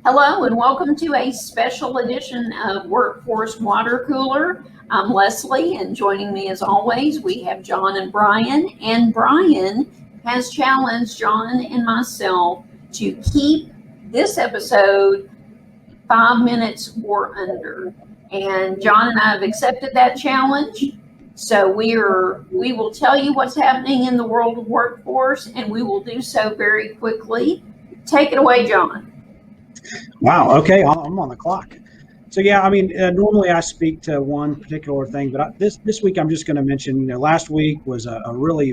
Hello and welcome to a special edition of Workforce Water Cooler. I'm Leslie, and joining me as always we have John and Brian. And Brian has challenged John and myself to keep this episode 5 minutes or under. And John and I have accepted that challenge. So we will tell you what's happening in the world of workforce, and we will do so very quickly. Take it away, John. Wow. Okay, I'm on the clock. So yeah, I mean, normally I speak to one particular thing, but this week I'm just going to mention. Last week was a really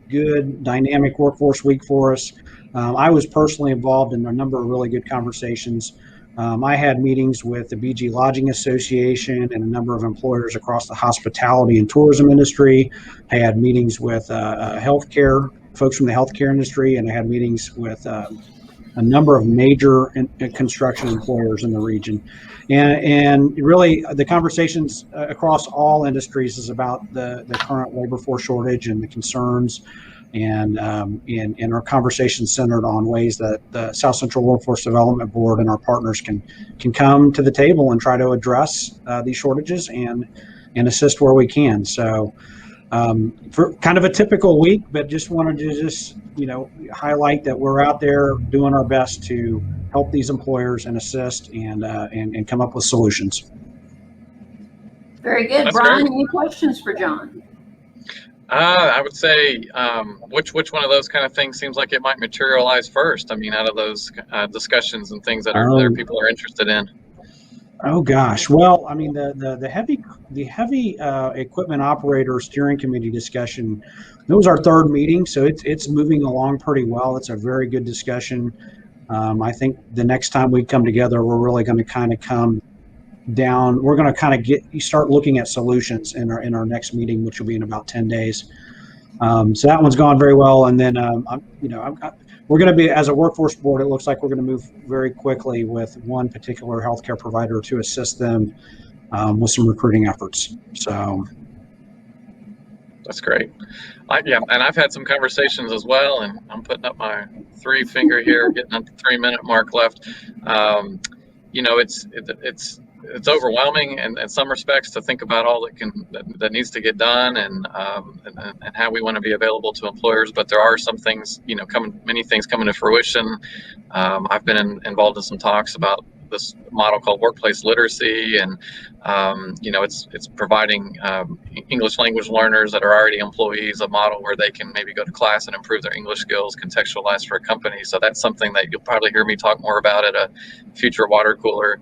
good, dynamic workforce week for us. I was personally involved in a number of really good conversations. I had meetings with the BG Lodging Association and a number of employers across the hospitality and tourism industry. I had meetings with healthcare folks from the healthcare industry, and I had meetings with a number of major construction employers in the region. And really the conversations across all industries is about the current labor force shortage and the concerns, and our conversation centered on ways that the South Central Workforce Development Board and our partners can come to the table and try to address these shortages and assist where we can. So for kind of a typical week, but just wanted to highlight that we're out there doing our best to help these employers and assist and come up with solutions. Very good. That's Brian, great. Any questions for John? I would say which one of those kind of things seems like it might materialize first? I mean, out of those discussions and things that people are interested in. Oh gosh, well, I mean the heavy equipment operator steering committee discussion, that was our third meeting, so it's moving along pretty well. It's a very good discussion. I think the next time we come together, we're really going to kind of come down. We're going to kind of start looking at solutions in our next meeting, which will be in about 10 days. So that one's gone very well, and then we're going to be, as a workforce board, it looks like we're going to move very quickly with one particular healthcare provider to assist them with some recruiting efforts. So that's great. And I've had some conversations as well, and I'm putting up my 3 finger here, getting at the 3-minute mark left. It's overwhelming in some respects to think about all that needs to get done and how we want to be available to employers. But there are some things, many things coming to fruition. I've been involved in some talks about this model called workplace literacy, and it's providing English language learners that are already employees a model where they can maybe go to class and improve their English skills contextualized for a company. So that's something that you'll probably hear me talk more about at a future water cooler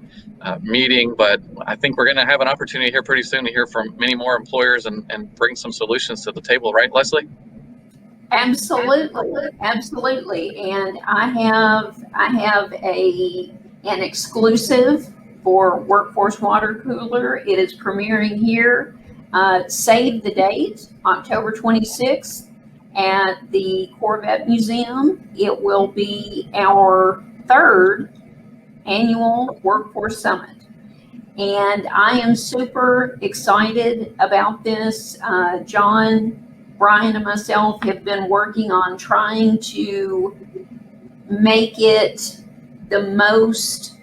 meeting. But I think we're going to have an opportunity here pretty soon to hear from many more employers and bring some solutions to the table, right, Leslie? Absolutely. And I have an exclusive for Workforce Water Cooler. It is premiering here. Save the date, October 26th at the Corvette Museum. It will be our 3rd annual Workforce Summit. And I am super excited about this. John, Brian, and myself have been working on trying to make it the most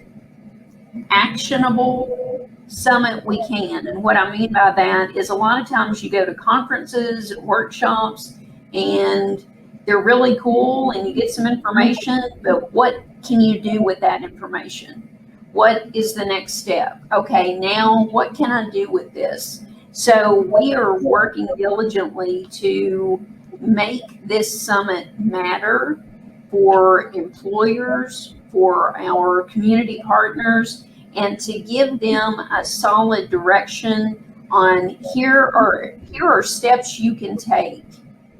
actionable summit we can. And what I mean by that is a lot of times you go to conferences and workshops and they're really cool and you get some information, but what can you do with that information? What is the next step? Okay, now what can I do with this? So we are working diligently to make this summit matter for employers, for our community partners, and to give them a solid direction on here are steps you can take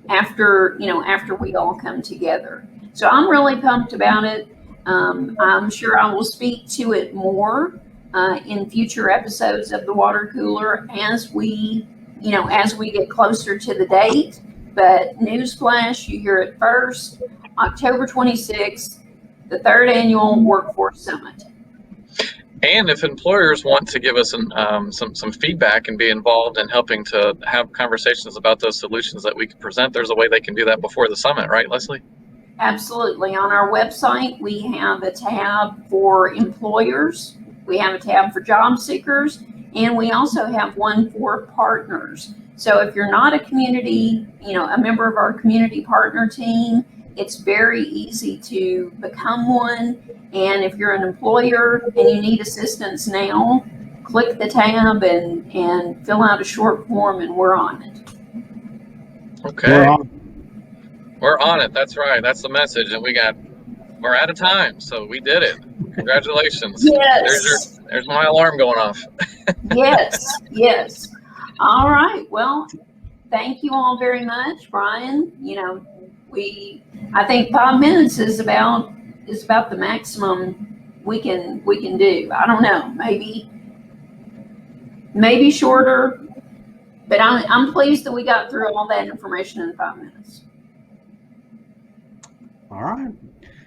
after we all come together. So I'm really pumped about it. I'm sure I will speak to it more in future episodes of the water cooler as we get closer to the date. But newsflash, you hear it first, October 26th, the 3rd annual Workforce Summit. And if employers want to give us some feedback and be involved in helping to have conversations about those solutions that we can present, there's a way they can do that before the summit, right, Leslie? Absolutely. On our website, we have a tab for employers, we have a tab for job seekers, and we also have one for partners. So if you're not a community, a member of our community partner team, it's very easy to become one. And if you're an employer and you need assistance now, click the tab and fill out a short form, and we're on it. Okay. We're on it. That's right. That's the message. And we're out of time. So we did it. Congratulations. Yes. There's my alarm going off. Yes. All right. Well, thank you all very much, Brian. I think 5 minutes is about the maximum we can do. I don't know, maybe shorter, but I'm pleased that we got through all that information in 5 minutes. All right.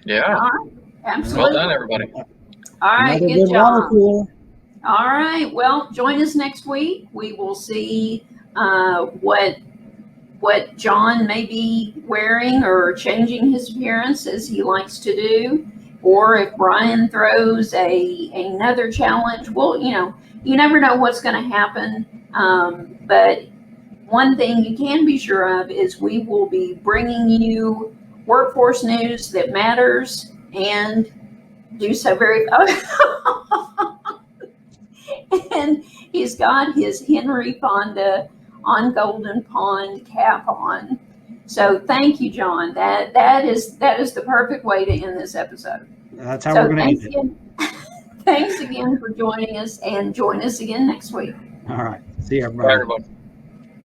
Yeah. All right. Absolutely. Well done, everybody. All right. Another Good job. Watercooler. All right. Well, join us next week. We will see what John may be wearing or changing his appearance as he likes to do, or if Brian throws another challenge. Well, you never know what's going to happen. But one thing you can be sure of is we will be bringing you workforce news that matters, and do so very. And he's got his Henry Fonda on Golden Pond cap on. So thank you, John. That is the perfect way to end this episode. That's how we're going to end it. Thanks again for joining us, and join us again next week. All right. See you, everybody. Bye, everybody.